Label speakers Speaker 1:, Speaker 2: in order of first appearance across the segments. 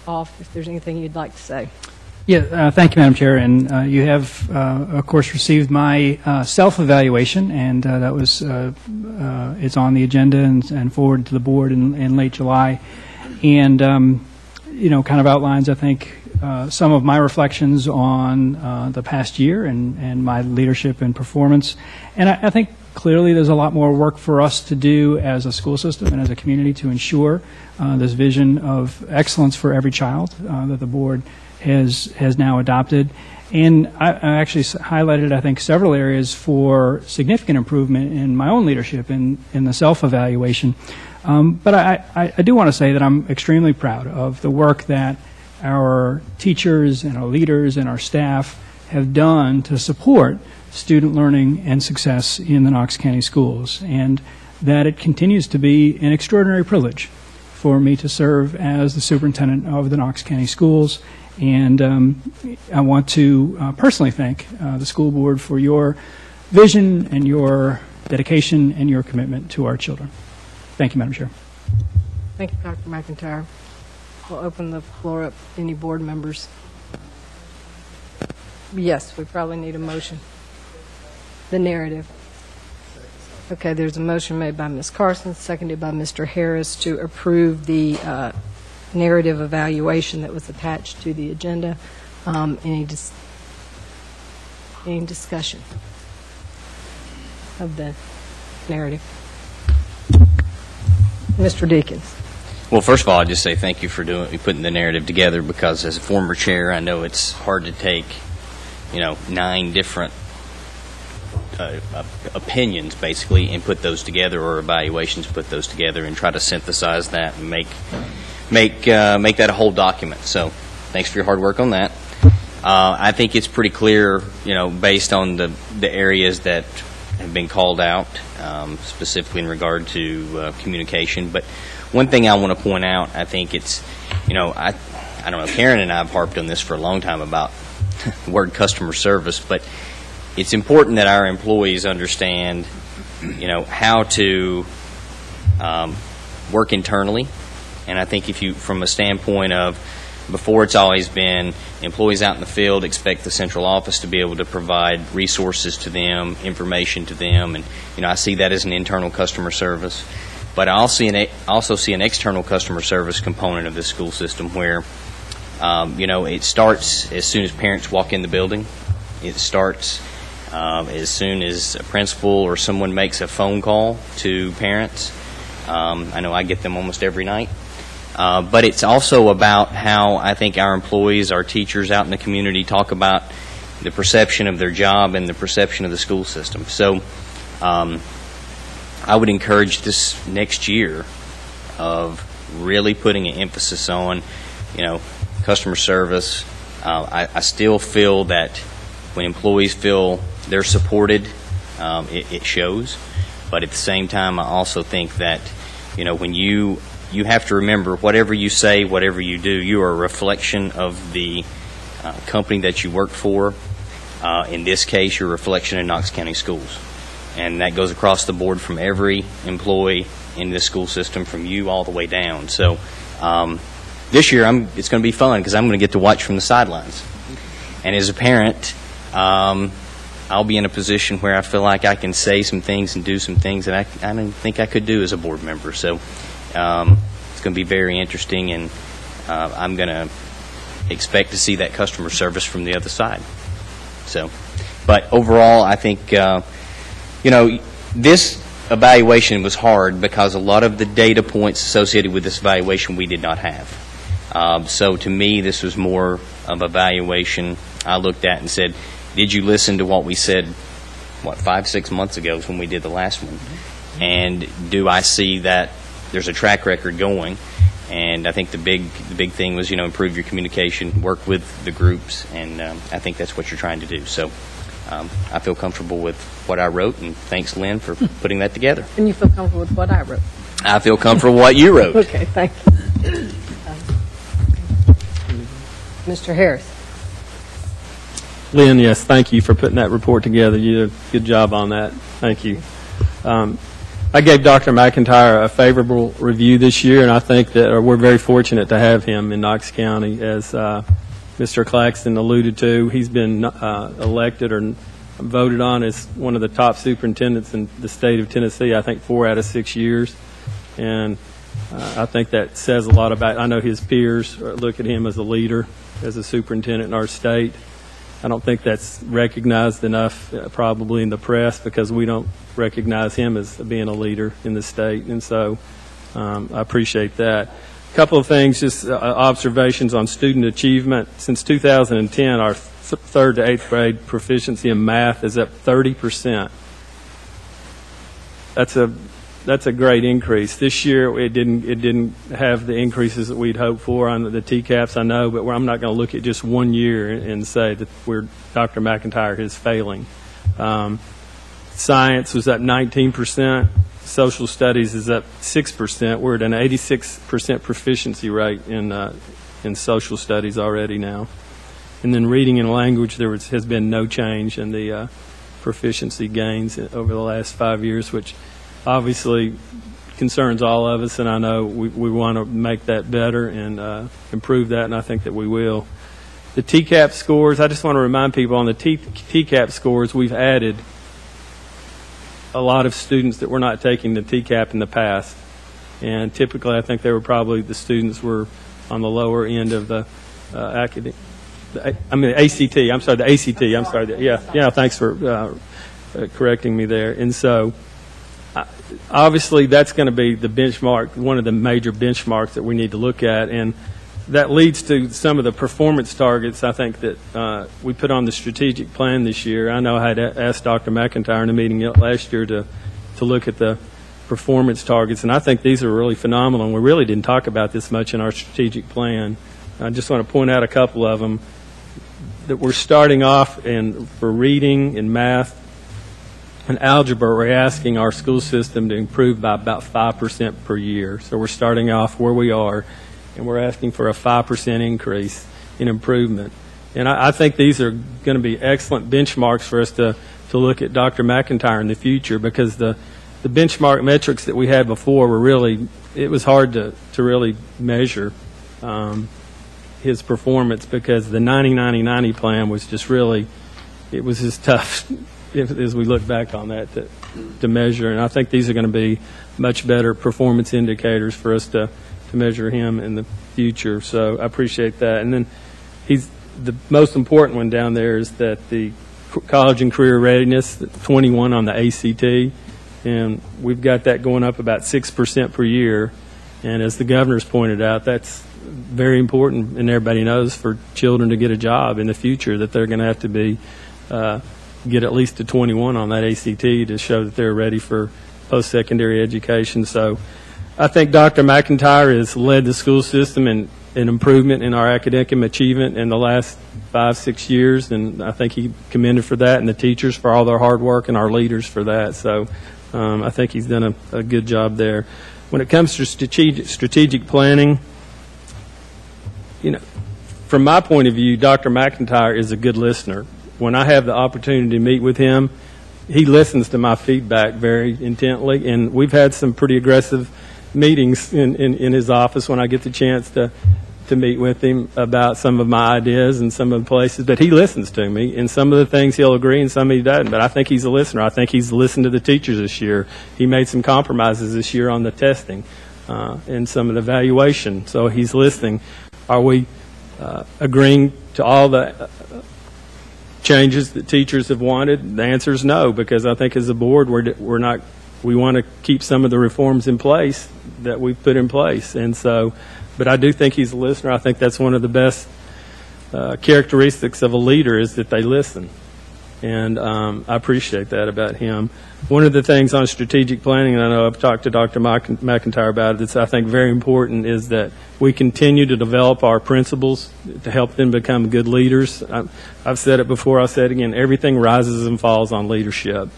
Speaker 1: off if there's anything you'd like to say.
Speaker 2: Yeah, thank you, Madam Chair. And you have, of course, received my self-evaluation, and that was it's on the agenda and forwarded to the board in late July, and you know, kind of outlines, I think, some of my reflections on the past year and my leadership and performance. And I think clearly there's a lot more work for us to do as a school system and as a community to ensure this vision of excellence for every child that the board has now adopted. And I actually highlighted, I think, several areas for significant improvement in my own leadership in the self-evaluation. But I do want to say that I'm extremely proud of the work that our teachers and our leaders and our staff have done to support student learning and success in the Knox County schools, and that it continues to be an extraordinary privilege for me to serve as the superintendent of the Knox County schools. And I want to personally thank the school board for your vision and your dedication and your commitment to our children. Thank you, Madam Chair.
Speaker 1: Thank you, Dr. McIntyre. We'll open the floor up to any board members. Yes, we probably need a motion. The narrative. Okay, there's a motion made by Ms. Carson, seconded by Mr. Harris to approve the narrative evaluation that was attached to the agenda. Any discussion of the narrative? Mr. Deakins.
Speaker 3: Well, first of all, I'd just say thank you for putting the narrative together, because as a former chair, I know it's hard to take, 9 different opinions, basically, and put those together, or evaluations, put those together and try to synthesize that and make that a whole document. So thanks for your hard work on that. I think it's pretty clear, based on the areas that have been called out, specifically in regard to communication. But one thing I want to point out, I think it's, I don't know, Karen and I have harped on this for a long time about the word customer service, but it's important that our employees understand, how to work internally. And I think if you, from a standpoint of, before it's always been employees out in the field expect the central office to be able to provide resources to them, information to them, and I see that as an internal customer service. But I also see an external customer service component of this school system where, it starts as soon as parents walk in the building. It starts as soon as a principal or someone makes a phone call to parents. I know I get them almost every night. But it's also about how I think our employees, our teachers out in the community talk about the perception of their job and the perception of the school system. So I would encourage this next year of really putting an emphasis on, customer service. I still feel that when employees feel they're supported, it shows. But at the same time, I also think that, when you have to remember, whatever you say, whatever you do, you are a reflection of the company that you work for. In this case, you're a reflection of Knox County Schools. And that goes across the board from every employee in this school system, from you all the way down. So this year, it's going to be fun because I'm going to get to watch from the sidelines. And as a parent, I'll be in a position where I feel like I can say some things and do some things that I didn't think I could do as a board member. So it's going to be very interesting, and I'm going to expect to see that customer service from the other side. So, but overall, I think, this evaluation was hard because a lot of the data points associated with this evaluation we did not have. So to me, this was more of evaluation I looked at and said, did you listen to what we said, 5-6 months ago when we did the last one? And do I see that there's a track record going? And I think the big thing was, improve your communication, work with the groups, and I think that's what you're trying to do. So I feel comfortable with what I wrote, and thanks, Lynn, for putting that together.
Speaker 1: And you feel comfortable with what I wrote?
Speaker 3: I feel comfortable with what you wrote.
Speaker 1: Okay, thank you. Mr. Harris.
Speaker 4: Lynn, yes, thank you for putting that report together. You did a good job on that. Thank you. I I gave Dr. McIntyre a favorable review this year, and I think that we're very fortunate to have him in Knox County. As Mr. Claxton alluded to, he's been elected or voted on as one of the top superintendents in the state of Tennessee, I think 4 out of 6 years. And I think that says a lot about, I know his peers look at him as a leader, as a superintendent in our state. I don't think that's recognized enough probably in the press, because we don't recognize him as being a leader in the state. And so I appreciate that. A couple of things, just observations on student achievement. Since 2010, our 3rd to 8th grade proficiency in math is up 30%. That's a great increase. This year it didn't have the increases that we'd hoped for on the TCAPs, I know, but I'm not going to look at just 1 year and say that Dr. McIntyre is failing. Science was up 19%. Social studies is up 6%. We're at an 86% proficiency rate in social studies already now. And then reading and language, has been no change in the proficiency gains over the last 5 years, which obviously concerns all of us, and I know we want to make that better and improve that, and I think that we will. The TCAP scores, I just want to remind people on the TCAP scores, we've added a lot of students that were not taking the TCAP in the past, and typically I think they were probably, the students were on the lower end of the academic, the ACT, I'm sorry, the ACT, I'm sorry, yeah, thanks for correcting me there. And so obviously that's going to be the benchmark, one of the major benchmarks that we need to look at, and that leads to some of the performance targets I think that we put on the strategic plan this year. I know I had asked Dr. McIntyre in a meeting last year to look at the performance targets, and I think these are really phenomenal, and we really didn't talk about this much in our strategic plan. I just want to point out a couple of them. That we're starting off for reading and math and algebra, we're asking our school system to improve by about 5% per year. So we're starting off where we are, and we're asking for a 5% increase in improvement. And I think these are going to be excellent benchmarks for us to look at Dr. McIntyre in the future, because the benchmark metrics that we had before were really, it was hard to really measure his performance, because the 90-90-90 plan was just really, it was just tough as we look back on that to measure. And I think these are going to be much better performance indicators for us to measure him in the future. So I appreciate that. And then the most important one down there is that the college and career readiness, 21 on the ACT, and we've got that going up about 6% per year. And as the governor's pointed out, that's very important, and everybody knows, for children to get a job in the future, that they're going to have to be get at least a 21 on that ACT to show that they're ready for post-secondary education. So I think Dr. McIntyre has led the school system in improvement in our academic achievement in the last 5-6 years, and I think he commended for that, and the teachers for all their hard work, and our leaders for that. So I think he's done a good job there. When it comes to strategic planning, you know, from my point of view, Dr. McIntyre is a good listener. When I have the opportunity to meet with him, he listens to my feedback very intently, and we've had some pretty aggressive meetings in his office when I get the chance to meet with him about some of my ideas and some of the places. But he listens to me, and some of the things he'll agree and some he doesn't. But I think he's a listener. I think he's listened to the teachers this year. He made some compromises this year on the testing and some of the evaluation. So he's listening. Are we agreeing to all the changes that teachers have wanted? The answer is no, because I think as a board we're not. We want to keep some of the reforms in place that we've put in place, and so. But I do think he's a listener. I think that's one of the best characteristics of a leader, is that they listen, and I appreciate that about him. One of the things on strategic planning, and I know I've talked to Dr. McIntyre about it, that's I think very important, is that we continue to develop our principals to help them become good leaders. I've said it before, I'll say it again, everything rises and falls on leadership,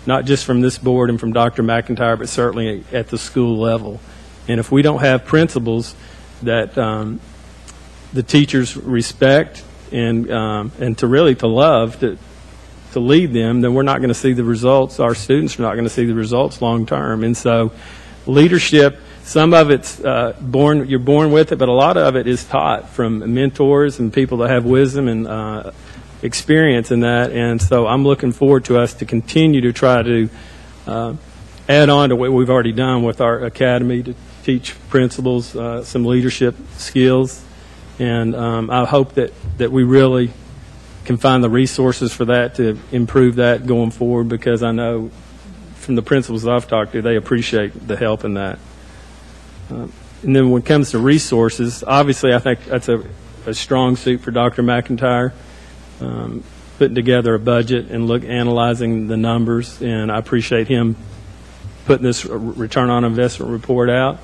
Speaker 4: not just from this board and from Dr. McIntyre, but certainly at the school level. And if we don't have principals that the teachers respect and to love, to to lead them, then we're not going to see the results. Our students are not going to see the results long term. And so leadership, some of it's you're born with it, but a lot of it is taught from mentors and people that have wisdom and experience in that. And so I'm looking forward to us to continue to try to add on to what we've already done with our academy to teach principals some leadership skills. And I hope that we really can find the resources for that to improve that going forward, because I know from the principals I've talked to, they appreciate the help in that. And then when it comes to resources, obviously I think that's a strong suit for Dr. McIntyre, putting together a budget and analyzing the numbers, and I appreciate him putting this return on investment report out.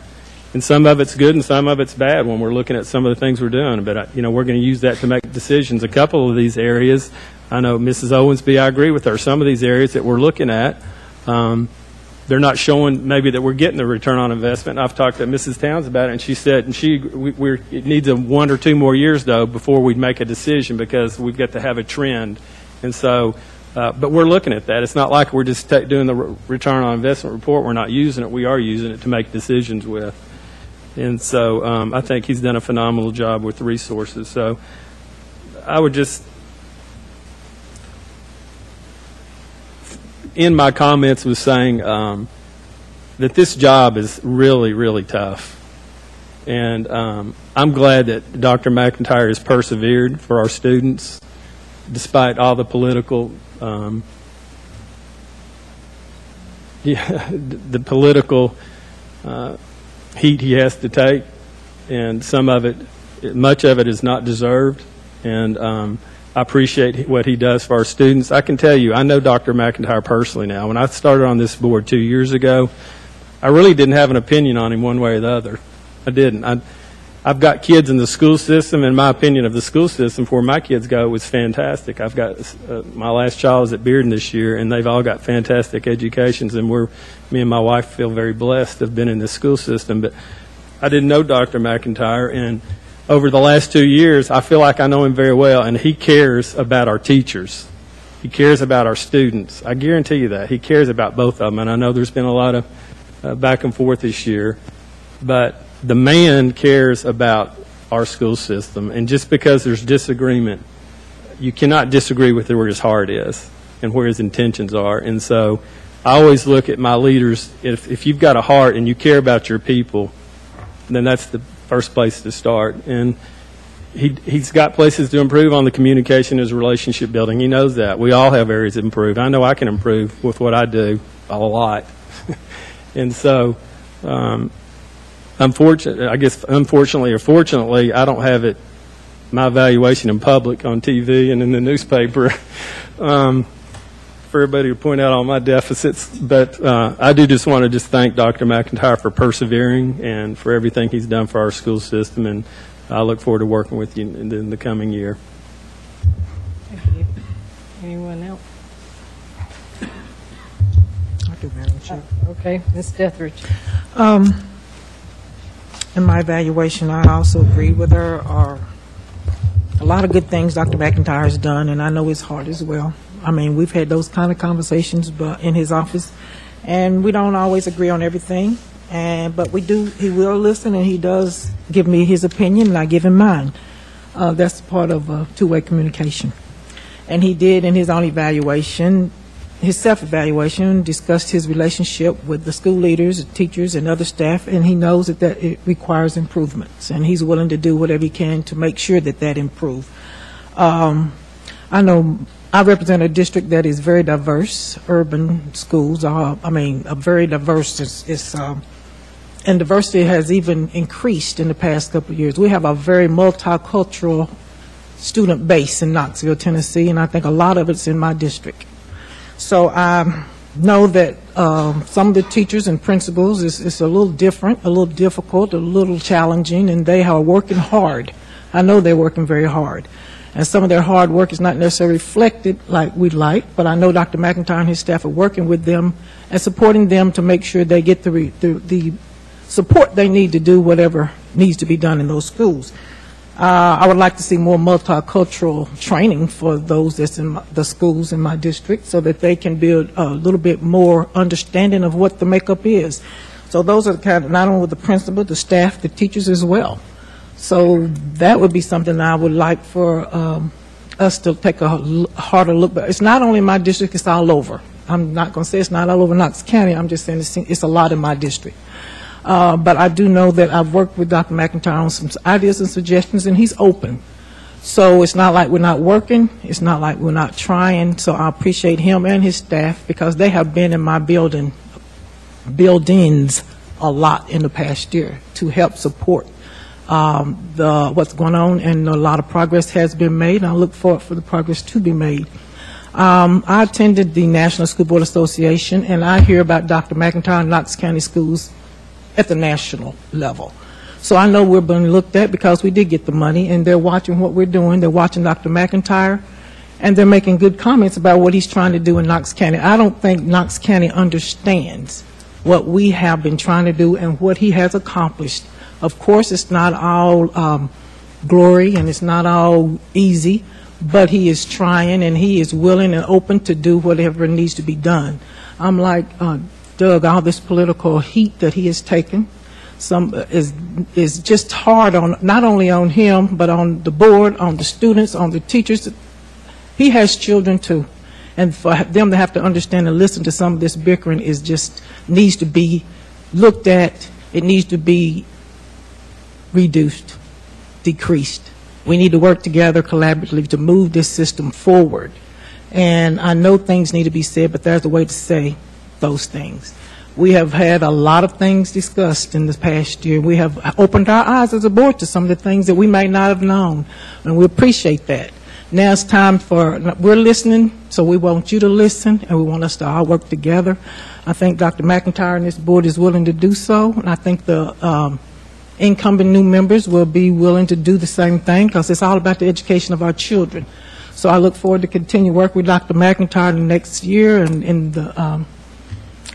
Speaker 4: And some of it's good and some of it's bad when we're looking at some of the things we're doing. But, we're going to use that to make decisions. A couple of these areas, I know Mrs. Owensby, I agree with her. Some of these areas that we're looking at, they're not showing maybe that we're getting the return on investment. I've talked to Mrs. Towns about it, and she said, it needs 1 or 2 more years, though, before we make a decision, because we've got to have a trend. And so, but we're looking at that. It's not like we're just doing the return on investment report. We're not using it. We are using it to make decisions with. And so I think he's done a phenomenal job with the resources. So I would just, in my comments, was saying that this job is really, really tough. And I'm glad that Dr. McIntyre has persevered for our students, despite all the political heat he has to take, and much of it is not deserved. And I appreciate what he does for our students. I can tell you, I know Dr. McIntyre personally now. When I started on this board 2 years ago, I really didn't have an opinion on him one way or the other. I didn't. I've got kids in the school system, and my opinion of the school system for where my kids go was fantastic. I've got my last child is at Bearden this year, and they've all got fantastic educations, and me and my wife feel very blessed to have been in this school system. But I didn't know Dr. McIntyre, and over the last 2 years, I feel like I know him very well, and he cares about our teachers. He cares about our students. I guarantee you that. He cares about both of them, and I know there's been a lot of back and forth this year, but the man cares about our school system. And just because there's disagreement, you cannot disagree with where his heart is and where his intentions are. And so I always look at my leaders, if you've got a heart and you care about your people, then that's the first place to start. And he's got places to improve on the communication, his relationship building. He knows that. We all have areas to improve. I know I can improve with what I do a lot. And so unfortunately or fortunately, I don't have my evaluation in public on TV and in the newspaper for everybody to point out all my deficits. But I do just want to thank Dr. McIntyre for persevering and for everything he's done for our school system. And I look forward to working with you in the coming year.
Speaker 1: Thank you. Anyone else?
Speaker 5: I do, Madam Chair.
Speaker 1: Okay, Ms. Dethridge.
Speaker 5: In my evaluation, I also agree with her. A lot of good things Dr. McIntyre has done, and I know his heart as well. I mean, we've had those kind of conversations in his office, and we don't always agree on everything. But he will listen, and he does give me his opinion, and I give him mine. That's part of two-way communication. And he did, in his own evaluation, his self-evaluation, discussed his relationship with the school leaders, teachers, and other staff, and he knows that it requires improvements, and he's willing to do whatever he can to make sure that improves. I know I represent a district that is very diverse. Urban schools are, very diverse. And diversity has even increased in the past couple of years. We have a very multicultural student base in Knoxville, Tennessee, and I think a lot of it's in my district. So I know that some of the teachers and principals is a little different, a little difficult, a little challenging, and they are working hard. I know they're working very hard. And some of their hard work is not necessarily reflected like we'd like, but I know Dr. McIntyre and his staff are working with them and supporting them to make sure they get the support they need to do whatever needs to be done in those schools. I would like to see more multicultural training for those that's in the schools in my district so that they can build a little bit more understanding of what the makeup is. So those are the kind of, not only the principal, the staff, the teachers as well. So that would be something I would like for us to take a harder look. But it's not only in my district, it's all over. I'm not going to say it's not all over Knox County. I'm just saying it's a lot in my district. But I do know that I've worked with Dr. McIntyre on some ideas and suggestions, and he's open. So it's not like we're not working. It's not like we're not trying. So I appreciate him and his staff because they have been in my buildings a lot in the past year to help support what's going on, and a lot of progress has been made, and I look forward for the progress to be made. I attended the National School Board Association, and I hear about Dr. McIntyre and Knox County schools at the national level. So I know we're being looked at because we did get the money, and they're watching what we're doing. They're watching Dr. McIntyre, and they're making good comments about what he's trying to do in Knox County. I don't think Knox County understands what we have been trying to do and what he has accomplished. Of course, it's not all glory and it's not all easy, but he is trying and he is willing and open to do whatever needs to be done. I'm like Doug, all this political heat that he has taken is just hard on not only on him, but on the board, on the students, on the teachers. He has children too. And for them to have to understand and listen to some of this bickering is just needs to be looked at. It needs to be reduced, decreased. We need to work together collaboratively to move this system forward. And I know things need to be said, but there's a way to say those things. We have had a lot of things discussed in this past year. We have opened our eyes as a board to some of the things that we might not have known, and we appreciate that. Now it's time for, we're listening, so we want you to listen, and we want us to all work together. I think Dr. McIntyre and this board is willing to do so, and I think the incumbent new members will be willing to do the same thing because it's all about the education of our children. So I look forward to continue work with Dr. McIntyre the next year and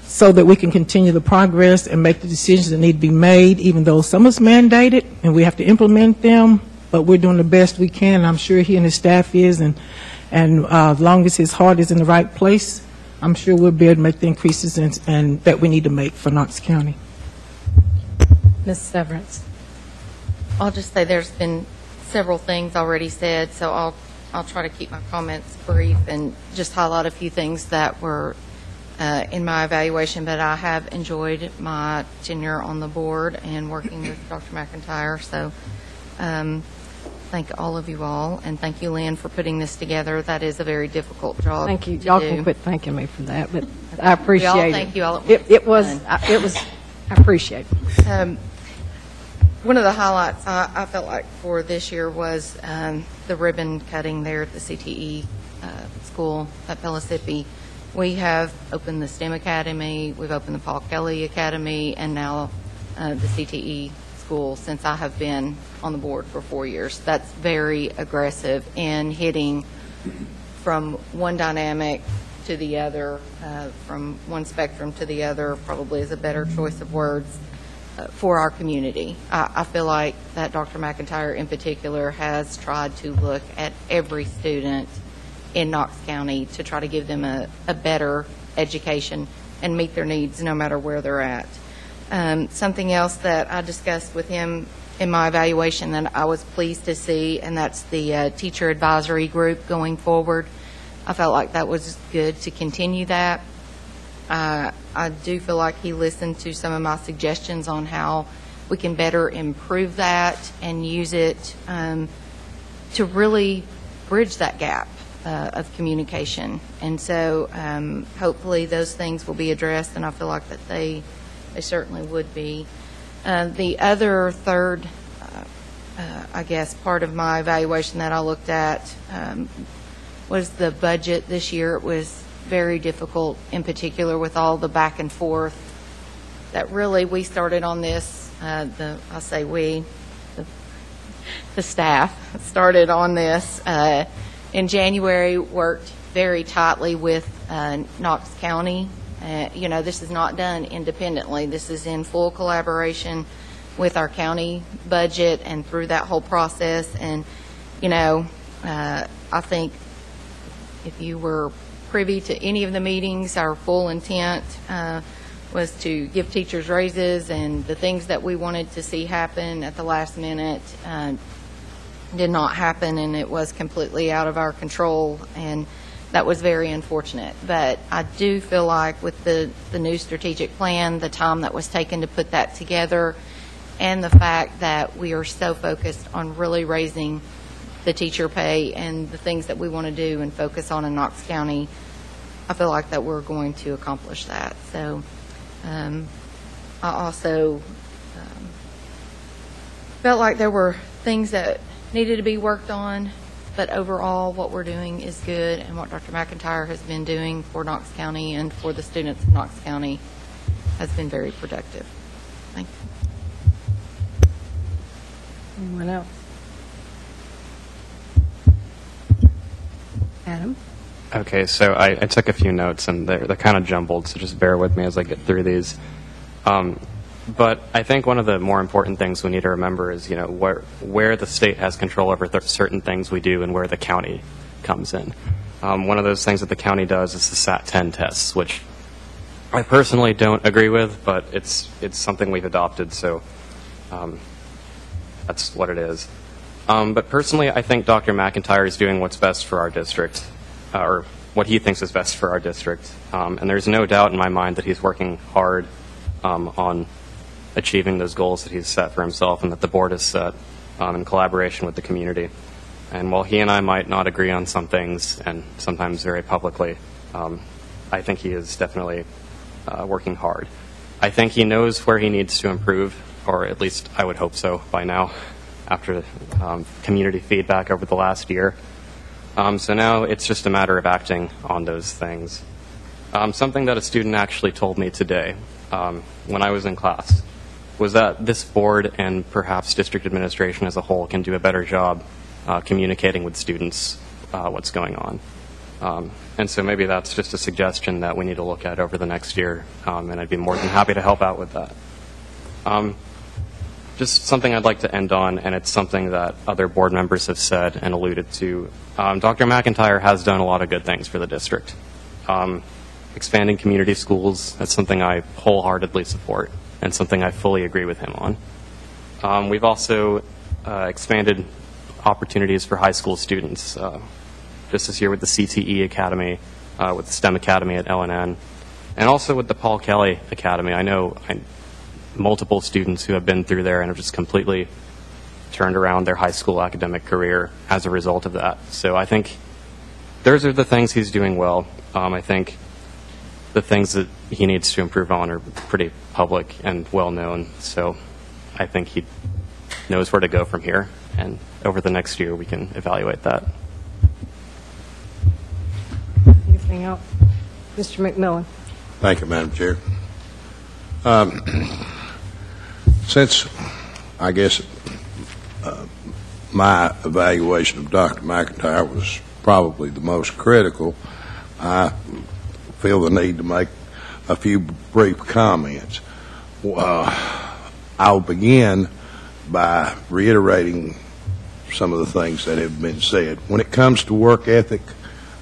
Speaker 5: so that we can continue the progress and make the decisions that need to be made, even though some is mandated and we have to implement them, but we're doing the best we can, and I'm sure he and his staff is, and as long as his heart is in the right place, I'm sure we'll be able to make the increases and that we need to make for Knox County.
Speaker 1: Ms. Severance.
Speaker 6: I'll just say there's been several things already said, so I'll try to keep my comments brief and just highlight a few things that were in my evaluation, but I have enjoyed my tenure on the board and working with Dr. McIntyre, so thank all of you all, and thank you, Lynn, for putting this together. That is a very difficult job.
Speaker 1: Thank you.
Speaker 6: to
Speaker 1: Y'all
Speaker 6: do.
Speaker 1: can quit thanking me for that, but I appreciate
Speaker 6: We all
Speaker 1: it.
Speaker 6: thank you all at
Speaker 1: It
Speaker 6: once.
Speaker 1: was, I appreciate it.
Speaker 6: One of the highlights I felt like for this year was the ribbon cutting there at the CTE school at Pellissippi. We have opened the STEM Academy, we've opened the Paul Kelly Academy, and now the CTE school since I have been on the board for 4 years. That's very aggressive in hitting from one dynamic to the other, from one spectrum to the other, probably is a better choice of words, for our community. I feel like that Dr. McIntyre in particular has tried to look at every student in Knox County to try to give them a better education and meet their needs no matter where they're at. Something else that I discussed with him in my evaluation that I was pleased to see, and that's the teacher advisory group going forward. I felt like that was good to continue that. I do feel like he listened to some of my suggestions on how we can better improve that and use it to really bridge that gap of communication. And so hopefully those things will be addressed, and I feel like that they certainly would be. The other third, I guess, part of my evaluation that I looked at was the budget this year. It was very difficult, in particular with all the back and forth that really we started on this, the staff started on this in January, worked very tightly with Knox County. This is not done independently. This is in full collaboration with our county budget and through that whole process. And, I think if you were privy to any of the meetings, our full intent was to give teachers raises, and the things that we wanted to see happen at the last minute did not happen, and it was completely out of our control, and that was very unfortunate. But I do feel like with the new strategic plan, the time that was taken to put that together, and the fact that we are so focused on really raising the teacher pay and the things that we want to do and focus on in Knox County, I feel like that we're going to accomplish that. So I also felt like there were things that needed to be worked on, but overall what we're doing is good, and what Dr. McIntyre has been doing for Knox County and for the students of Knox County has been very productive. Thank you.
Speaker 1: Anyone else? Adam?
Speaker 7: Okay, so I took a few notes, and they're kind of jumbled, so just bear with me as I get through these. But I think one of the more important things we need to remember is, where the state has control over certain things we do and where the county comes in. One of those things that the county does is the SAT-10 tests, which I personally don't agree with, but it's something we've adopted, so that's what it is. But personally, I think Dr. McIntyre is doing what's best for our district, or what he thinks is best for our district. And there's no doubt in my mind that he's working hard on achieving those goals that he's set for himself and that the board has set in collaboration with the community. And while he and I might not agree on some things, and sometimes very publicly, I think he is definitely working hard. I think he knows where he needs to improve, or at least I would hope so by now, after community feedback over the last year. So now it's just a matter of acting on those things. Something that a student actually told me today when I was in class was that this board and perhaps district administration as a whole can do a better job communicating with students what's going on. And so maybe that's just a suggestion that we need to look at over the next year, and I'd be more than happy to help out with that. Just something I'd like to end on, and it's something that other board members have said and alluded to. Dr. McIntyre has done a lot of good things for the district. Expanding community schools, that's something I wholeheartedly support and something I fully agree with him on. We've also expanded opportunities for high school students. Just this year with the CTE Academy, with the STEM Academy at LNN, and also with the Paul Kelly Academy. I know multiple students who have been through there and have just completely turned around their high school academic career as a result of that. So I think those are the things he's doing well. I think the things that he needs to improve on are pretty public and well known. So I think he knows where to go from here, and over the next year we can evaluate that.
Speaker 1: Anything else? Mr. McMillan?
Speaker 8: Thank you, Madam Chair. Since, I guess, my evaluation of Dr. McIntyre was probably the most critical, I feel the need to make a few brief comments. I'll begin by reiterating some of the things that have been said. When it comes to work ethic,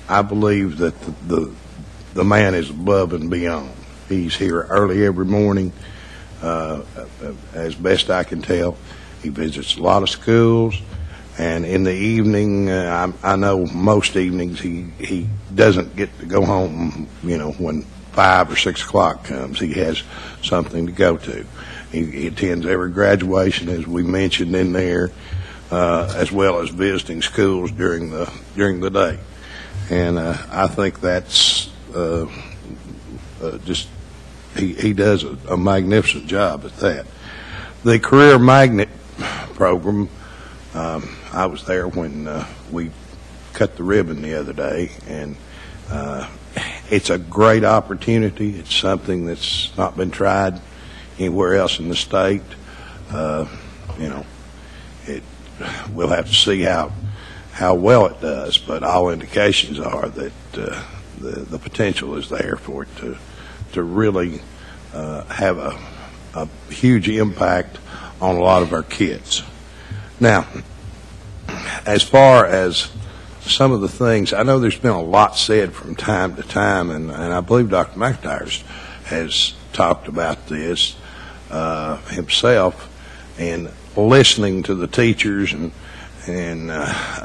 Speaker 8: I believe that the man is above and beyond. He's here early every morning, as best I can tell. He visits a lot of schools, and in the evening, I know most evenings he doesn't get to go home, when 5 or 6 o'clock comes. He has something to go to. He attends every graduation, as we mentioned in there, as well as visiting schools during the day. And I think that's just he does a magnificent job at that. The Career Magnet program, I was there when we cut the ribbon the other day, and it's a great opportunity. It's something that's not been tried anywhere else in the state. We'll have to see how well it does, but all indications are that the potential is there for it to really have a huge impact on a lot of our kids. Now, as far as some of the things, I know there's been a lot said from time to time, and I believe Dr. McIntyre has talked about this himself, and listening to the teachers and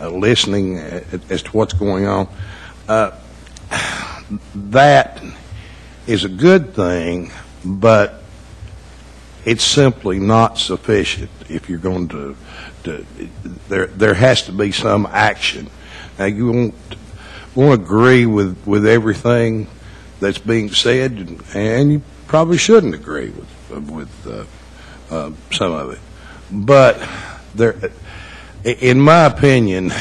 Speaker 8: listening as to what's going on. That is a good thing, but it's simply not sufficient if you're going to there has to be some action. Now, you won't agree with everything that's being said, and you probably shouldn't agree with some of it. But in my opinion,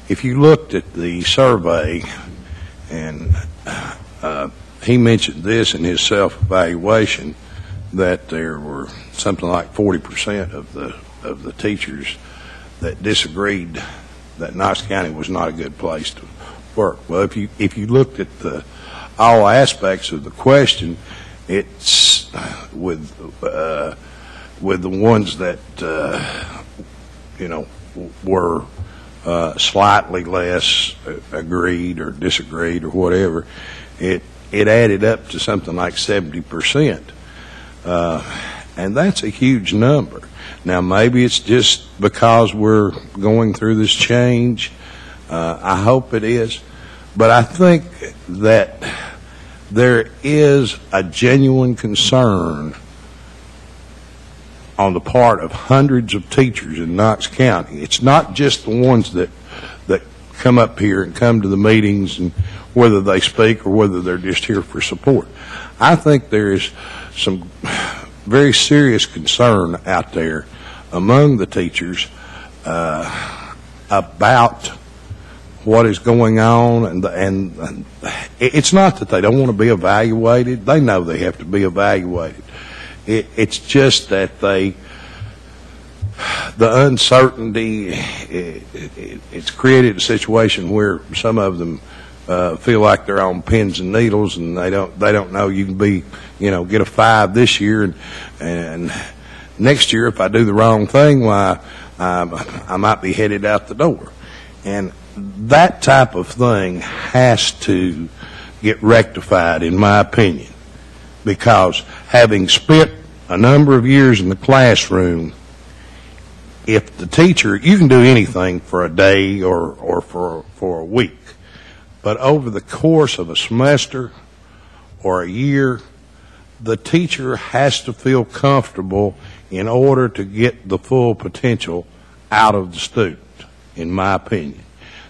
Speaker 8: if you looked at the survey, and he mentioned this in his self-evaluation, that there were something like 40% of the teachers that disagreed that Knox County was not a good place to work. Well, if you looked at all aspects of the question, it's with the ones that were slightly less agreed or disagreed or whatever, it added up to something like 70%. And that's a huge number. Now, maybe it's just because we're going through this change. I hope it is. But I think that there is a genuine concern on the part of hundreds of teachers in Knox County. It's not just the ones that come up here and come to the meetings, and whether they speak or whether they're just here for support. I think there is some very serious concern out there among the teachers about what is going on, and it's not that they don't want to be evaluated. They know they have to be evaluated. It's just that the uncertainty, it's created a situation where some of them feel like they're on pins and needles, and they don't know. You can be, get a 5 this year, and next year if I do the wrong thing, why I might be headed out the door. And that type of thing has to get rectified, in my opinion, because having spent a number of years in the classroom, if the teacher, you can do anything for a day or for a week, but over the course of a semester or a year, the teacher has to feel comfortable in order to get the full potential out of the student, in my opinion.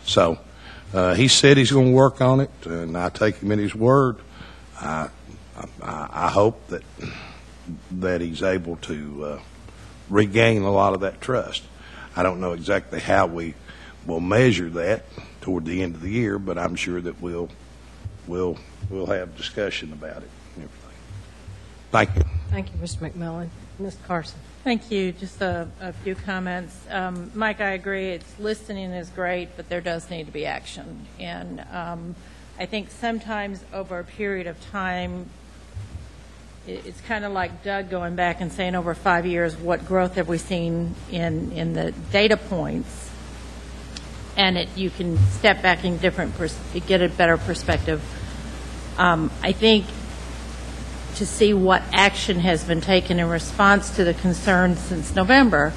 Speaker 8: So he said he's going to work on it, and I take him at his word. I hope that he's able to regain a lot of that trust. I don't know exactly how we will measure that toward the end of the year, but I'm sure that we'll have discussion about it and everything. Thank you.
Speaker 1: Thank you, Mr. McMillan. Ms. Carson.
Speaker 9: Thank you. Just a few comments. Mike, I agree. Listening is great, but there does need to be action. And I think sometimes over a period of time, it's kind of like Doug going back and saying over 5 years, what growth have we seen in the data points? And you can step back in get a better perspective. I think to see what action has been taken in response to the concerns since November,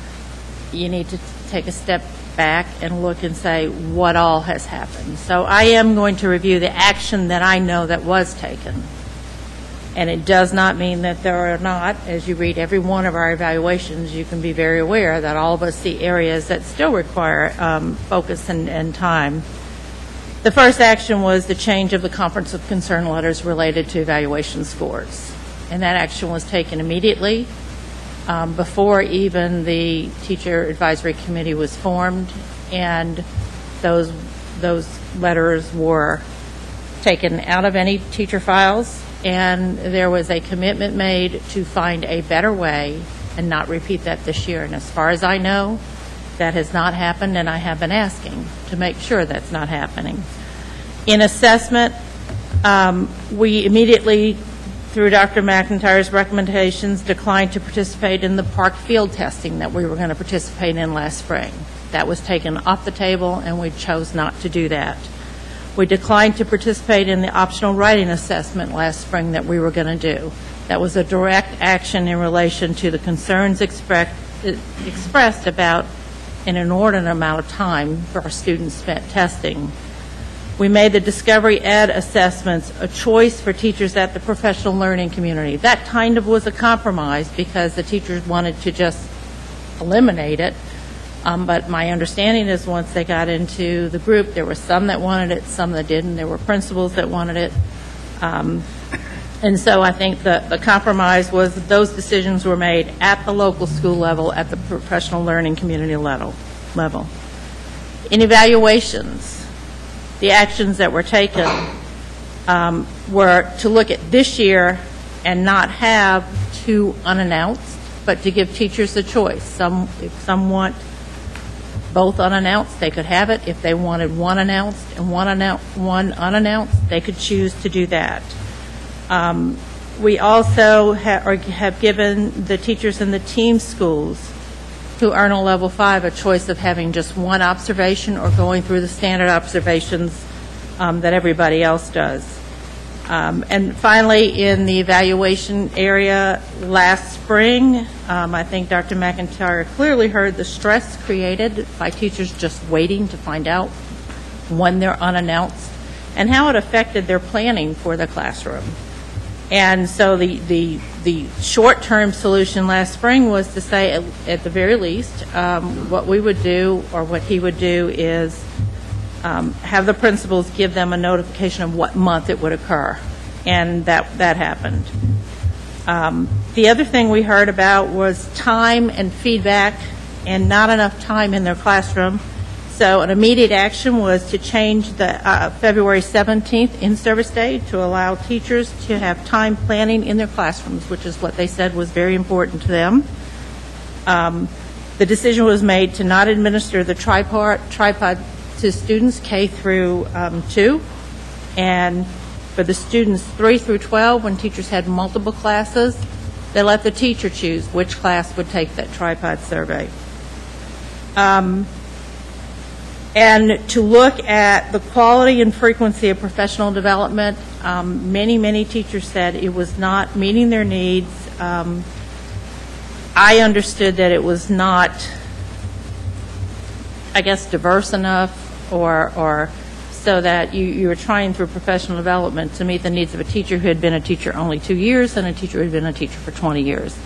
Speaker 9: you need to take a step back and look and say what all has happened. So I am going to review the action that I know that was taken. And it does not mean that there are not, as you read every one of our evaluations, you can be very aware that all of us see areas that still require focus and time. The first action was the change of the Conference of Concern letters related to evaluation scores. And that action was taken immediately before even the Teacher Advisory Committee was formed, and those letters were taken out of any teacher files, and there was a commitment made to find a better way and not repeat that this year. And as far as I know, that has not happened, and I have been asking to make sure that's not happening. In assessment, we immediately through Dr. McIntyre's recommendations, declined to participate in the park field testing that we were going to participate in last spring. That was taken off the table, and we chose not to do that. We declined to participate in the optional writing assessment last spring that we were going to do. That was a direct action in relation to the concerns expressed about an inordinate amount of time for our students spent testing. We made the Discovery Ed assessments a choice for teachers at the professional learning community. That kind of was a compromise because the teachers wanted to just eliminate it. But my understanding is once they got into the group, there were some that wanted it, some that didn't. There were principals that wanted it. And so I think the compromise was that those decisions were made at the local school level, at the professional learning community level. In evaluations, the actions that were taken were to look at this year and not have two unannounced, but to give teachers a choice. If some want both unannounced, they could have it. If they wanted one announced and one unannounced, they could choose to do that. We also have given the teachers in the team schools who earn a level 5 a choice of having just one observation or going through the standard observations that everybody else does. And finally, in the evaluation area last spring, I think Dr. McIntyre clearly heard the stress created by teachers just waiting to find out when they're unannounced and how it affected their planning for the classroom. And so the short-term solution last spring was to say, at the very least, what we would do, or what he would do, is have the principals give them a notification of what month it would occur. And that happened. The other thing we heard about was time and feedback and not enough time in their classroom. So an immediate action was to change the February 17th in-service day to allow teachers to have time planning in their classrooms, which is what they said was very important to them. The decision was made to not administer the tripod to students K through 2, and for the students 3 through 12, when teachers had multiple classes, they let the teacher choose which class would take that tripod survey. And to look at the quality and frequency of professional development, many teachers said it was not meeting their needs. I understood that it was not, I guess, diverse enough, or so that you were trying through professional development to meet the needs of a teacher who had been a teacher only 2 years and a teacher who had been a teacher for 20 years.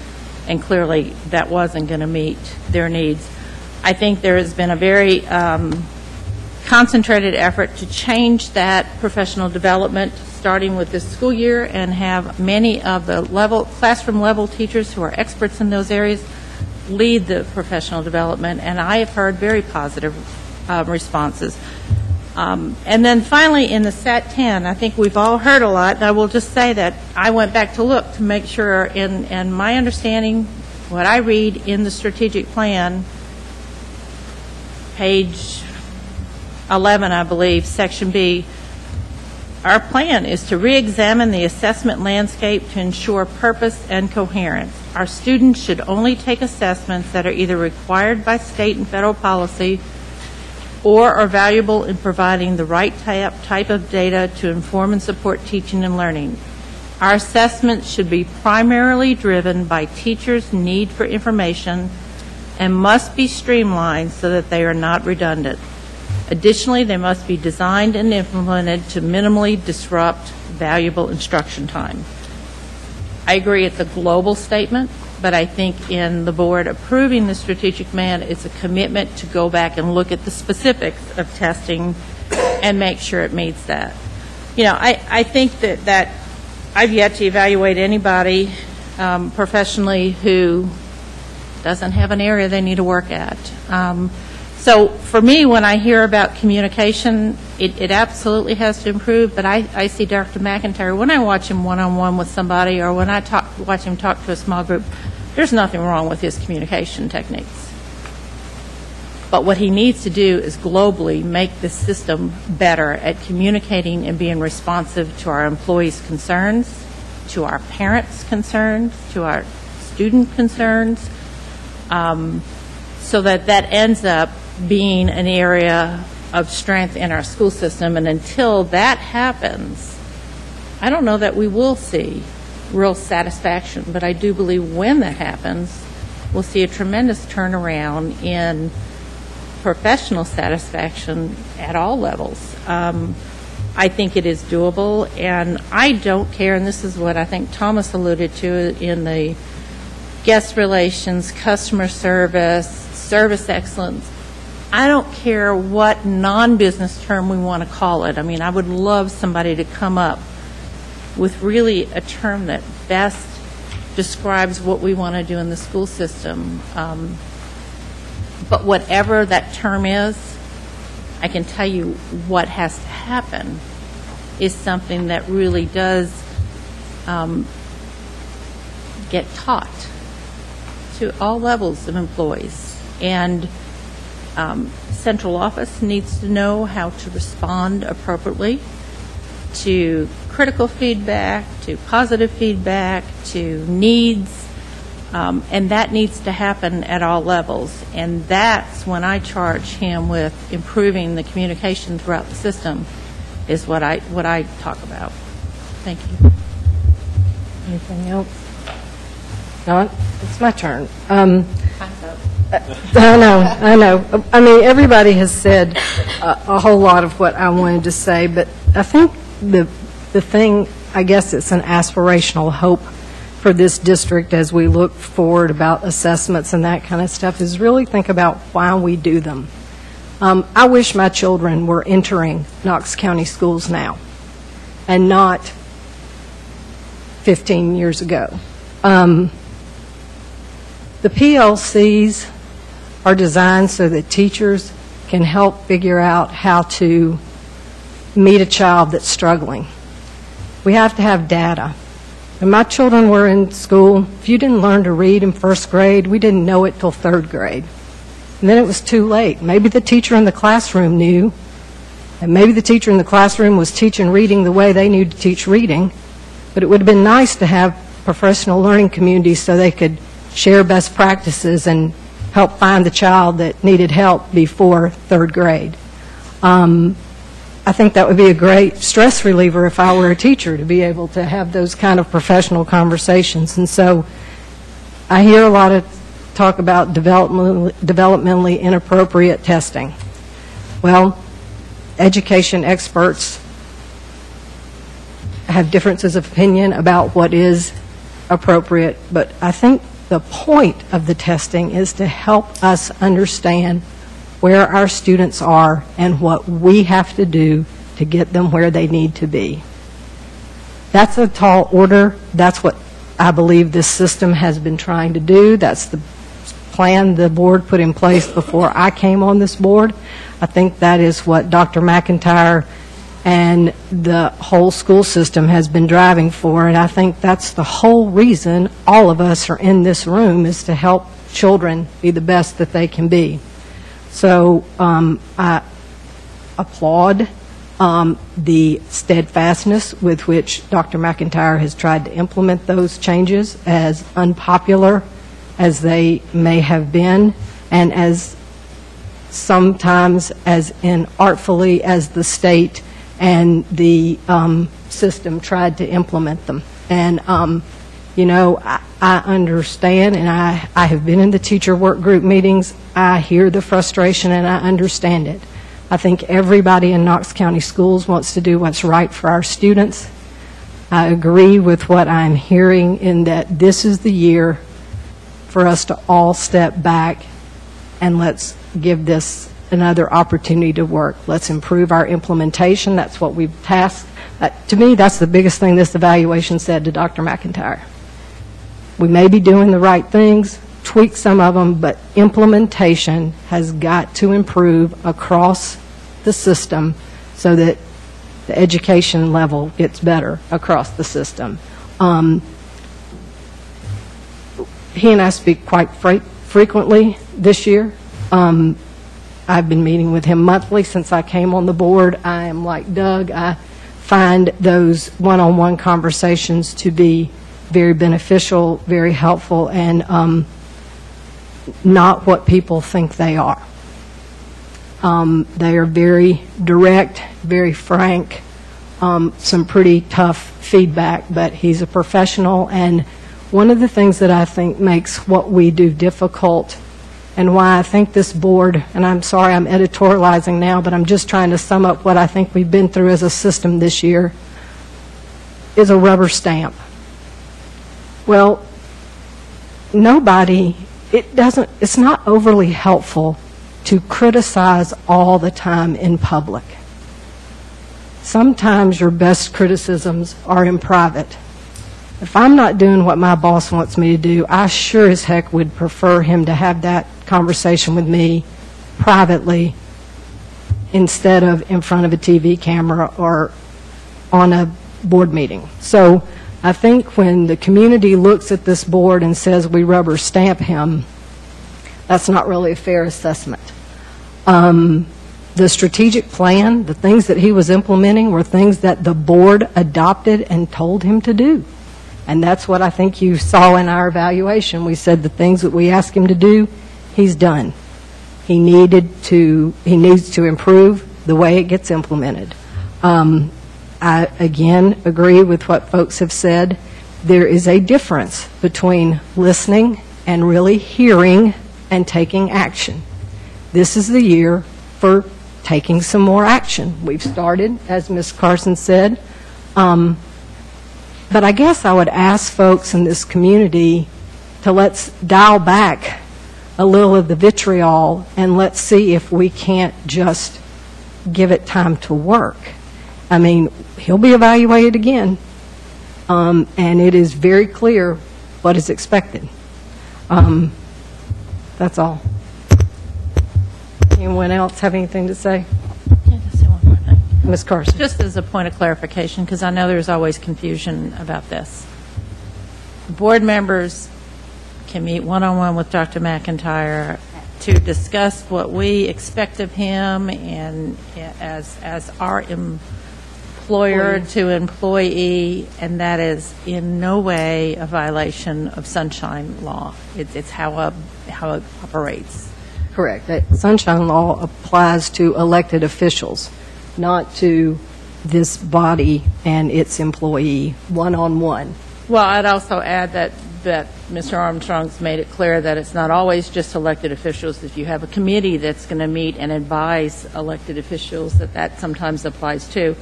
Speaker 9: And clearly that wasn't going to meet their needs. I think there has been a very concentrated effort to change that professional development starting with this school year and have many of the classroom level teachers who are experts in those areas lead the professional development, and I have heard very positive responses. And then finally in the SAT 10, I think we've all heard a lot, and I will just say that I went back to look to make sure, in my understanding, what I read in the strategic plan, page 11, I believe, section B, our plan is to re-examine the assessment landscape to ensure purpose and coherence. Our students should only take assessments that are either required by state and federal policy or are valuable in providing the right type of data to inform and support teaching and learning. Our assessments should be primarily driven by teachers' need for information and must be streamlined so that they are not redundant. Additionally, they must be designed and implemented to minimally disrupt valuable instruction time. I agree it's a global statement, but I think in the board approving the strategic plan, it's a commitment to go back and look at the specifics of testing and make sure it meets that. You know, I think that I've yet to evaluate anybody professionally who doesn't have an area they need to work at. So for me, when I hear about communication, it absolutely has to improve, but I see Dr. McIntyre, when I watch him one-on-one with somebody or when I watch him talk to a small group, there's nothing wrong with his communication techniques. But what he needs to do is globally make the system better at communicating and being responsive to our employees' concerns to our parents' concerns, to our student concerns, so that that ends up being an area of strength in our school system. And until that happens, I don't know that we will see real satisfaction, but I do believe when that happens, we'll see a tremendous turnaround in professional satisfaction at all levels. I think it is doable, and I don't care, and this is what I think Thomas alluded to in the guest relations, customer service, service excellence. I don't care what non-business term we want to call it. I mean, I would love somebody to come up with really a term that best describes what we want to do in the school system. But whatever that term is, I can tell you what has to happen is something that really does get taught to all levels of employees. And central office needs to know how to respond appropriately to critical feedback, to positive feedback, to needs, and that needs to happen at all levels. And that's when I charge him with improving the communication throughout the system, is what I talk about. Thank you.
Speaker 1: Anything else? No, it's my turn.
Speaker 9: Time's up.
Speaker 1: I know. I mean, everybody has said a whole lot of what I wanted to say, but I think the thing, I guess it's an aspirational hope for this district as we look forward about assessments and that kind of stuff, is really think about why we do them. I wish my children were entering Knox County schools now and not 15 years ago. The PLCs are designed so that teachers can help figure out how to meet a child that's struggling. We have to have data. When my children were in school, if you didn't learn to read in first grade, we didn't know it till third grade. And then it was too late. Maybe the teacher in the classroom knew, and maybe the teacher in the classroom was teaching reading the way they knew to teach reading, but it would have been nice to have professional learning communities so they could share best practices and help find the child that needed help before third grade. I think that would be a great stress reliever if I were a teacher, to be able to have those kind of professional conversations. And so I hear a lot of talk about developmentally inappropriate testing. Well, education experts have differences of opinion about what is appropriate, but I think the point of the testing is to help us understand where our students are and what we have to do to get them where they need to be. That's a tall order. That's what I believe this system has been trying to do. That's the plan the board put in place before I came on this board. I think that is what Dr. McIntyre and the whole school system has been driving for, and I think that's the whole reason all of us are in this room, is to help children be the best that they can be. So I applaud the steadfastness with which Dr. McIntyre has tried to implement those changes, as unpopular as they may have been, and as sometimes as inartfully as the state and the system tried to implement them. And, you know, I understand, and I have been in the teacher work group meetings. I hear the frustration, and I understand it. I think everybody in Knox County Schools wants to do what's right for our students. I agree with what I'm hearing in that this is the year for us to all step back and let's give this another opportunity to work. Let's improve our implementation. That's what we've tasked. To me, that's the biggest thing this evaluation said to Dr. McIntyre. We may be doing the right things, tweak some of them, but implementation has got to improve across the system so that the education level gets better across the system. He and I speak quite frequently this year. I've been meeting with him monthly since I came on the board. I am like Doug. I find those one-on-one conversations to be very beneficial, very helpful, and not what people think they are. They are very direct, very frank, some pretty tough feedback, but he's a professional. And one of the things that I think makes what we do difficult, and why I think this board, and I'm sorry I'm editorializing now, but I'm just trying to sum up what I think we've been through as a system this year, is a rubber stamp. Well, it's not overly helpful to criticize all the time in public. Sometimes your best criticisms are in private. If I'm not doing what my boss wants me to do, I sure as heck would prefer him to have that conversation with me privately instead of in front of a TV camera or on a board meeting. So I think when the community looks at this board and says we rubber stamp him, that's not really a fair assessment. The strategic plan, the things that he was implementing were things that the board adopted and told him to do. And that's what I think you saw in our evaluation. We said the things that we asked him to do, he's done. He needs to improve the way it gets implemented. I, again, agree with what folks have said. There is a difference between listening and really hearing and taking action. This is the year for taking some more action. We've started, as Ms. Carson said. But I guess I would ask folks in this community to let's dial back a little of the vitriol and let's see if we can't just give it time to work. I mean, he'll be evaluated again, and it is very clear what is expected. That's all. Anyone else have anything to say?
Speaker 9: Yeah, just say one more thing.
Speaker 1: Ms. Carson.
Speaker 9: Just as a point of clarification, because I know there's always confusion about this. Board members can meet one-on-one with Dr. McIntyre to discuss what we expect of him and as our employer to employee, and that is in no way a violation of Sunshine Law. It's how it operates.
Speaker 1: Correct. That Sunshine Law applies to elected officials, not to this body and its employee one-on-one.
Speaker 9: Well, I'd also add that Mr. Armstrong's made it clear that it's not always just elected officials. If you have a committee that's going to meet and advise elected officials, that sometimes applies too.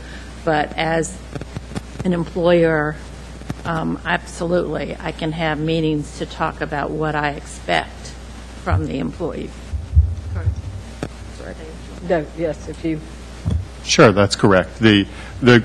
Speaker 9: But as an employer, absolutely, I can have meetings to talk about what I expect from the employee. Sorry.
Speaker 1: No, yes, if you...
Speaker 10: Sure, that's correct. The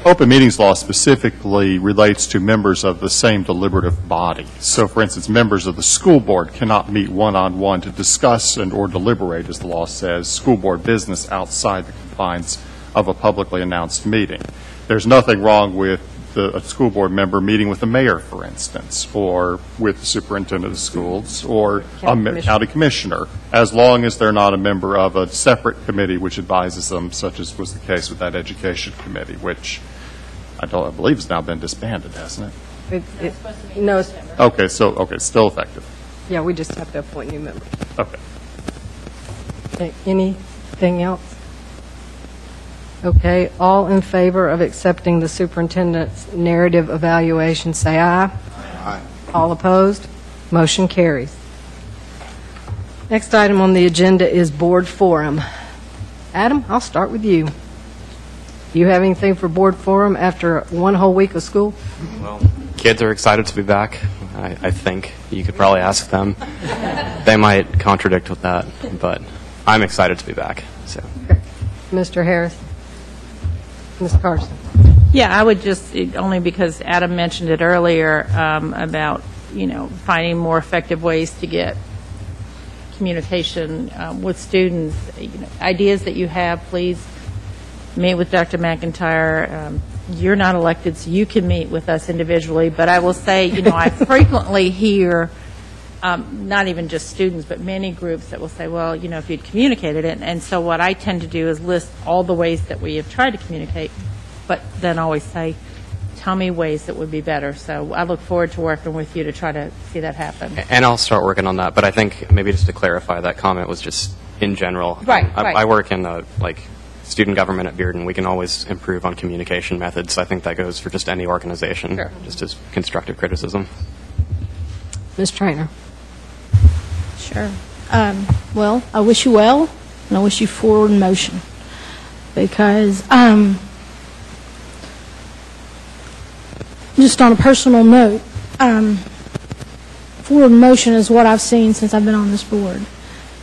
Speaker 10: open meetings law specifically relates to members of the same deliberative body. So, for instance, members of the school board cannot meet one-on-one to discuss and or deliberate, as the law says, school board business outside the confines of a publicly announced meeting. There's nothing wrong with a school board member meeting with the mayor, for instance, or with the superintendent of schools, or a county commissioner, as long as they're not a member of a separate committee which advises them, such as was the case with that education committee, which I believe has now been disbanded, hasn't it?
Speaker 1: No.
Speaker 10: Okay, it's still effective.
Speaker 1: Yeah, we just have to appoint new members.
Speaker 10: Okay.
Speaker 1: Anything else? Okay, all in favor of accepting the superintendent's narrative evaluation, say aye.
Speaker 8: Aye.
Speaker 1: All opposed? Motion carries. Next item on the agenda is board forum. Adam, I'll start with you. You have anything for board forum after one whole week of school?
Speaker 7: Well, kids are excited to be back. I think you could probably ask them. They might contradict with that, but I'm excited to be back. So,
Speaker 1: Mr. Harris? Ms. Carson?
Speaker 9: Yeah, I would just, only because Adam mentioned it earlier about, finding more effective ways to get communication with students. Ideas that you have, please meet with Dr. McIntyre. You're not elected, so you can meet with us individually. But I will say, I frequently hear, not even just students, but many groups that will say, well, if you'd communicated it. And so what I tend to do is list all the ways that we have tried to communicate. but then always say, tell me ways that would be better. So I look forward to working with you to try to see that happen.
Speaker 7: And I'll start working on that. But I think maybe just to clarify, that comment was just in general.
Speaker 9: Right, right.
Speaker 7: I work in student government at Bearden. We can always improve on communication methods. I think that goes for just any organization,
Speaker 9: Sure.
Speaker 7: just as constructive criticism.
Speaker 1: Ms. Trainer.
Speaker 11: Sure. Well, I wish you well, and I wish you forward motion, because just on a personal note, forward motion is what I've seen since I've been on this board.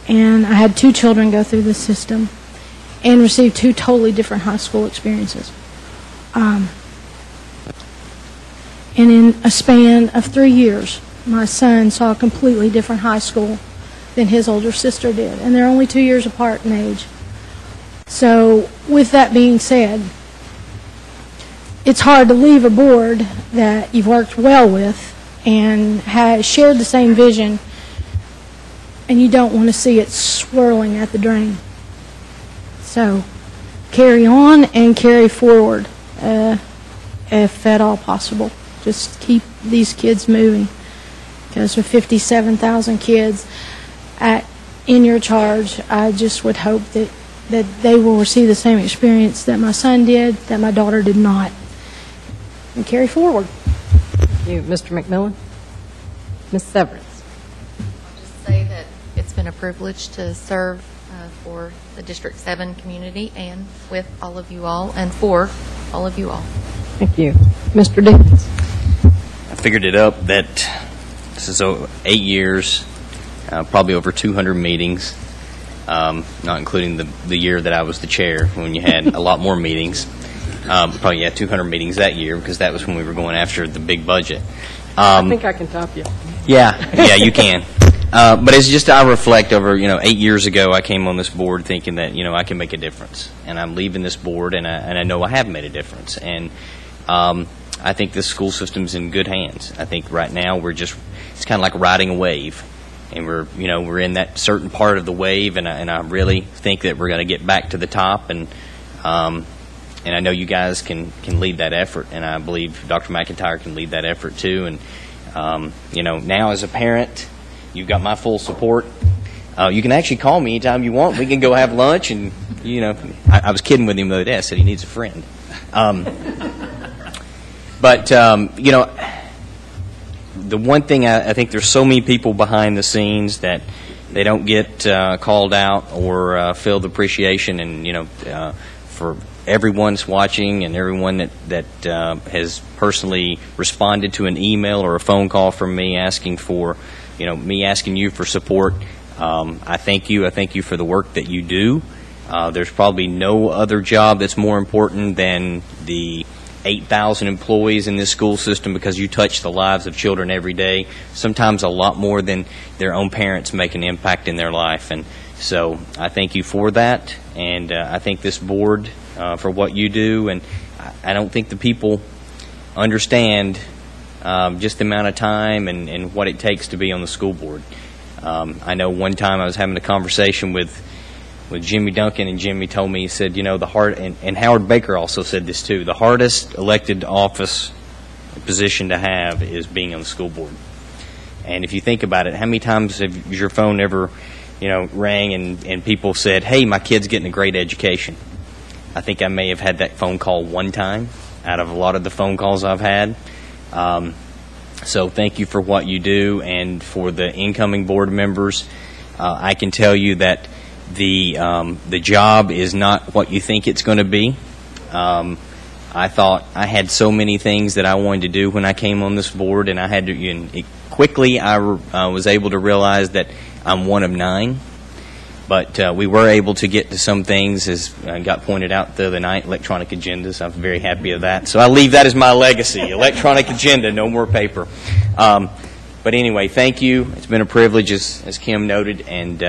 Speaker 11: And I had 2 children go through this system and receive 2 totally different high school experiences. And in a span of 3 years, my son saw a completely different high school than his older sister did. And they're only 2 years apart in age. So with that being said, it's hard to leave a board that you've worked well with and has shared the same vision, and you don't want to see it swirling at the drain. So carry on and carry forward, if at all possible. Just keep these kids moving, because with 57,000 kids in your charge, I just would hope that they will receive the same experience that my son did, that my daughter did not, and carry forward.
Speaker 1: Thank you. Mr. McMillan? Ms. Severance?
Speaker 6: I'll just say that it's been a privilege to serve for the District 7 community and with all of you all and for all of you all.
Speaker 1: Thank you. Mr. Dickens?
Speaker 3: I figured it up that this is 8 years, probably over 200 meetings, not including the year that I was the chair when you had a lot more meetings. Probably, 200 meetings that year, because that was when we were going after the big budget.
Speaker 1: I think I can top you.
Speaker 3: Yeah, you can. But it's just, I reflect over, 8 years ago, I came on this board thinking that, I can make a difference. And I'm leaving this board, and I know I have made a difference. And I think this school system's in good hands. I think right now it's kind of like riding a wave. And we're in that certain part of the wave, and I really think that we're going to get back to the top. And I know you guys can lead that effort, and I believe Dr. McIntyre can lead that effort too. And now as a parent, you've got my full support. You can actually call me anytime you want. We can go have lunch, and I was kidding with him the other day. I said he needs a friend. But the one thing I think there's so many people behind the scenes that they don't get called out or feel the appreciation, and for everyone's watching and everyone that has personally responded to an email or a phone call from me asking for, me asking you for support. I thank you. I thank you for the work that you do. There's probably no other job that's more important than the 8,000 employees in this school system, because you touch the lives of children every day, sometimes a lot more than their own parents make an impact in their life. And so I thank you for that, and I thank this board for what you do. And I don't think the people understand just the amount of time and what it takes to be on the school board. I know one time I was having a conversation with Jimmy Duncan, and Jimmy told me, he said, and Howard Baker also said this too, the hardest elected office position to have is being on the school board. And if you think about it, how many times has your phone ever, rang and people said, hey, my kid's getting a great education? I think I may have had that phone call one time out of a lot of the phone calls I've had. So thank you for what you do, and for the incoming board members. I can tell you that the job is not what you think it's going to be. I thought I had so many things that I wanted to do when I came on this board, and I had to quickly I was able to realize that I'm one of 9. But we were able to get to some things, as got pointed out the other night, electronic agendas. I'm very happy of that. So I leave that as my legacy, electronic agenda, no more paper. But anyway, thank you. It's been a privilege, as Kim noted, and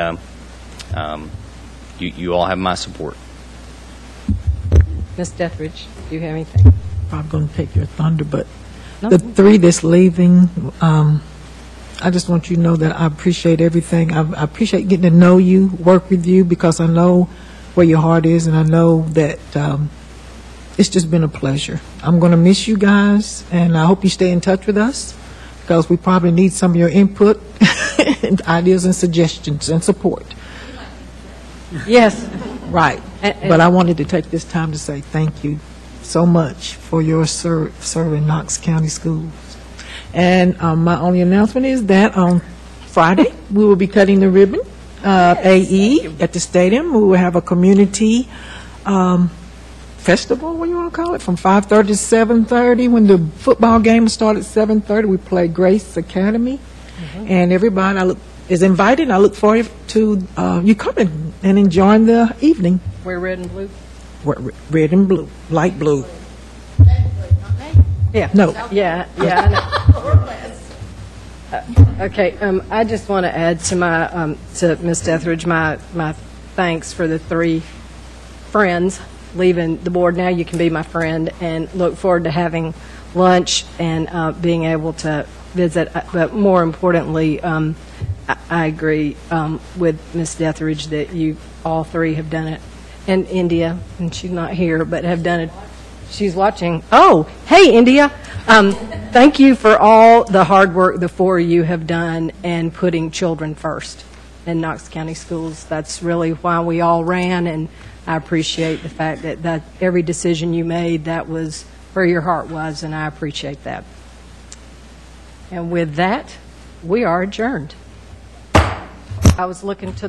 Speaker 3: you all have my support.
Speaker 1: Ms. Dethridge, do you have anything?
Speaker 5: I'm going to take your thunder, but
Speaker 1: No.
Speaker 5: the 3 that's leaving, I just want you to know that I appreciate everything. I appreciate getting to know you, work with you, because I know where your heart is, and I know that it's just been a pleasure. I'm going to miss you guys, and I hope you stay in touch with us, because we probably need some of your input, and ideas and suggestions and support.
Speaker 1: Yes.
Speaker 5: Right. But I wanted to take this time to say thank you so much for your serving Knox County Schools. And my only announcement is that on Friday, we will be cutting the ribbon, AE, at the stadium. We will have a community festival, what do you want to call it, from 5:30 to 7:30. When the football game starts at 7:30, we play Grace Academy. And everybody is invited. I look forward to you coming and enjoying the evening.
Speaker 1: Wear red and blue?
Speaker 5: Red and blue, light blue.
Speaker 1: Yeah.
Speaker 5: No.
Speaker 1: Yeah, I know. Okay, I just want to add to my, to Ms. Deathridge, my thanks for the 3 friends leaving the board. Now you can be my friend, and look forward to having lunch and being able to visit. But more importantly, I agree with Ms. Deathridge that you all 3 have done it. And India, and she's not here, but have done it. She's watching. Oh, hey, India. Thank you for all the hard work the 4 of you have done and putting children first in Knox County Schools. That's really why we all ran, and I appreciate the fact that every decision you made, that was where your heart was, and I appreciate that. And with that, we are adjourned. I was looking to